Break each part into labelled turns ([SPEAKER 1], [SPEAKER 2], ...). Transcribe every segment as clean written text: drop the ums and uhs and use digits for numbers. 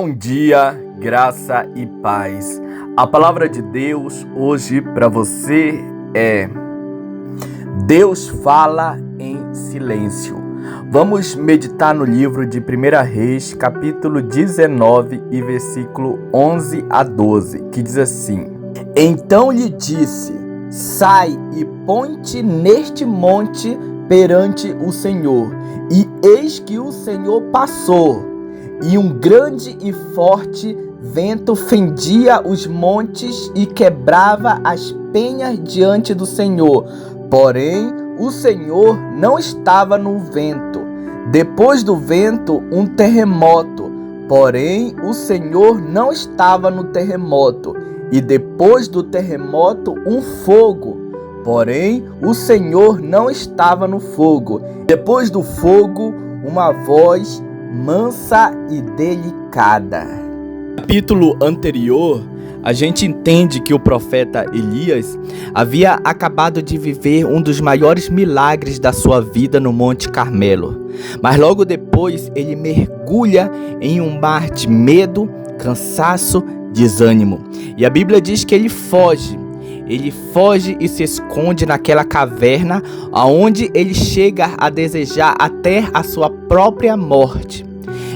[SPEAKER 1] Bom dia, graça e paz. A palavra de Deus hoje para você é: Deus fala em silêncio. Vamos meditar no livro de 1 Reis, capítulo 19 e versículo 11 a 12, que diz assim: Então lhe disse: Sai e põe-te neste monte perante o Senhor. E eis que o Senhor passou, e um grande e forte vento fendia os montes e quebrava as penhas diante do Senhor. Porém, o Senhor não estava no vento. Depois do vento, um terremoto. Porém, o Senhor não estava no terremoto. E depois do terremoto, um fogo. Porém, o Senhor não estava no fogo. Depois do fogo, uma voz mansa e delicada. No capítulo anterior, a gente entende que o profeta Elias havia acabado de viver um dos maiores milagres da sua vida no Monte Carmelo. Mas logo depois ele mergulha em um mar de medo, cansaço, desânimo. E a Bíblia diz que ele foge. Ele foge e se esconde naquela caverna, aonde ele chega a desejar até a sua própria morte.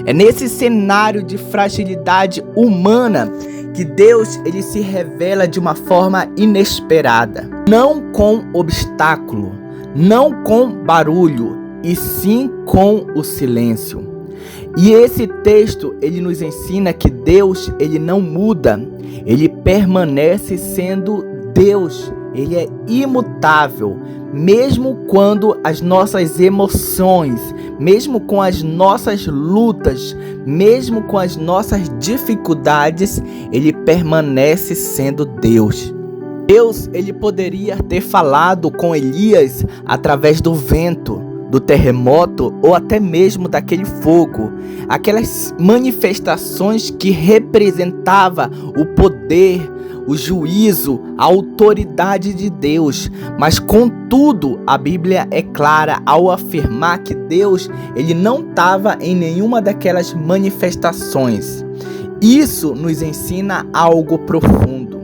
[SPEAKER 1] É nesse cenário de fragilidade humana que Deus ele se revela de uma forma inesperada. Não com obstáculo, não com barulho, e sim com o silêncio. E esse texto ele nos ensina que Deus ele não muda, ele permanece sendo Deus. Ele é imutável, mesmo quando as nossas emoções, mesmo com as nossas lutas, mesmo com as nossas dificuldades, ele permanece sendo Deus. Deus, ele poderia ter falado com Elias através do vento, do terremoto ou até mesmo daquele fogo, aquelas manifestações que representava o poder, o juízo, a autoridade de Deus. Mas contudo, a Bíblia é clara ao afirmar que Deus ele não estava em nenhuma daquelas manifestações. Isso nos ensina algo profundo.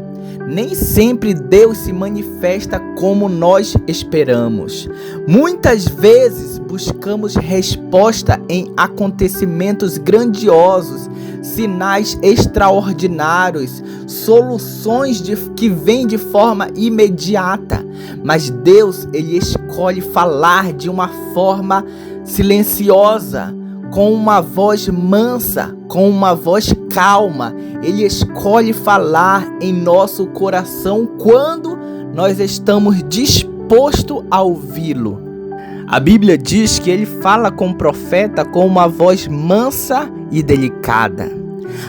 [SPEAKER 1] Nem sempre Deus se manifesta como nós esperamos. Muitas vezes buscamos resposta em acontecimentos grandiosos, sinais extraordinários, soluções que vêm de forma imediata. Mas Deus, ele escolhe falar de uma forma silenciosa, com uma voz mansa, com uma voz calma. Ele escolhe falar em nosso coração quando nós estamos dispostos a ouvi-lo. A Bíblia diz que ele fala com o profeta com uma voz mansa e delicada.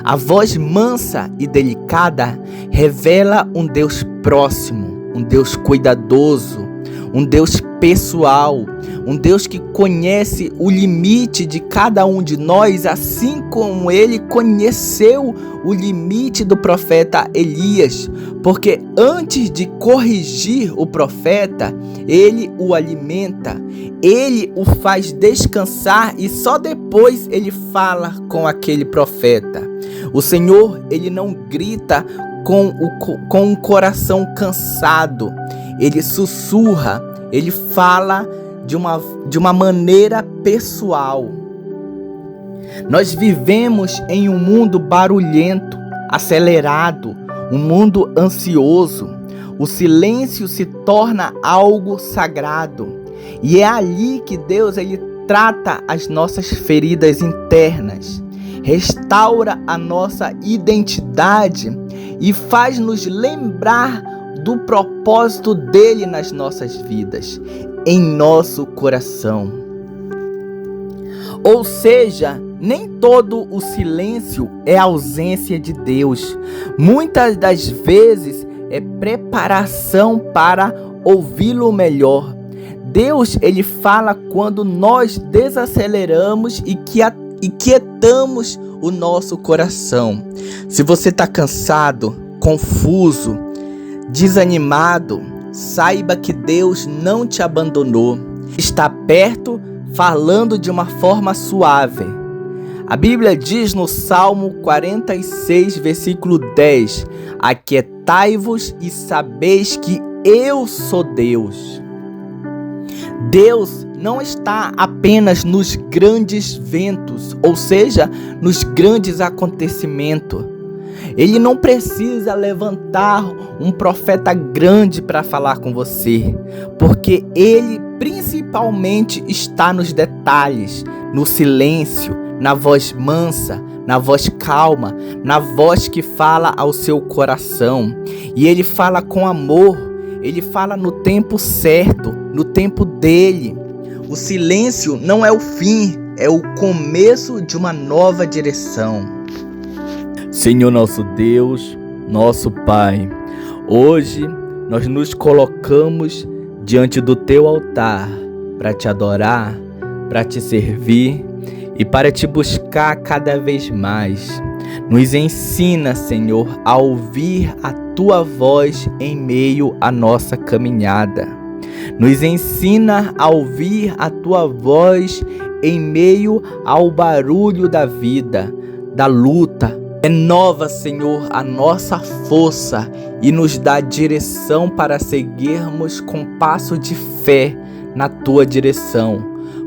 [SPEAKER 1] A voz mansa e delicada revela um Deus próximo, um Deus cuidadoso, um Deus pessoal, um Deus que conhece o limite de cada um de nós, assim como ele conheceu o limite do profeta Elias, porque antes de corrigir o profeta, ele o alimenta, ele o faz descansar e só depois ele fala com aquele profeta. O Senhor, ele não grita com um coração cansado, ele sussurra, ele fala de uma maneira pessoal. Nós vivemos em um mundo barulhento, acelerado, um mundo ansioso. O silêncio se torna algo sagrado. E é ali que Deus ele trata as nossas feridas internas, restaura a nossa identidade e faz nos lembrar do propósito dele nas nossas vidas, em nosso coração. Ou seja, nem todo o silêncio é ausência de Deus. Muitas das vezes é preparação para ouvi-lo melhor. Deus, ele fala quando nós desaceleramos e quietamos o nosso coração. Se você está cansado, confuso, desanimado, saiba que Deus não te abandonou. Está perto, falando de uma forma suave. A Bíblia diz no Salmo 46, versículo 10: aquietai-vos e sabeis que eu sou Deus. Deus não está apenas nos grandes ventos, ou seja, nos grandes acontecimentos. Ele não precisa levantar um profeta grande para falar com você, porque Ele principalmente está nos detalhes, no silêncio, na voz mansa, na voz calma, na voz que fala ao seu coração. E Ele fala com amor, Ele fala no tempo certo, no tempo dele. O silêncio não é o fim, é o começo de uma nova direção. Senhor nosso Deus, nosso Pai, hoje nós nos colocamos diante do Teu altar para Te adorar, para Te servir e para Te buscar cada vez mais. Nos ensina, Senhor, a ouvir a Tua voz em meio à nossa caminhada. Nos ensina a ouvir a Tua voz em meio ao barulho da vida, da luta. Renova, Senhor, a nossa força e nos dá direção para seguirmos com passo de fé na Tua direção,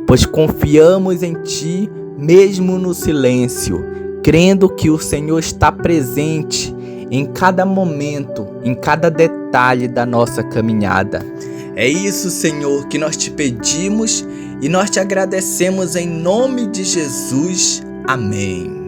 [SPEAKER 1] pois confiamos em Ti mesmo no silêncio, crendo que o Senhor está presente em cada momento, em cada detalhe da nossa caminhada. É isso, Senhor, que nós Te pedimos e nós Te agradecemos em nome de Jesus. Amém.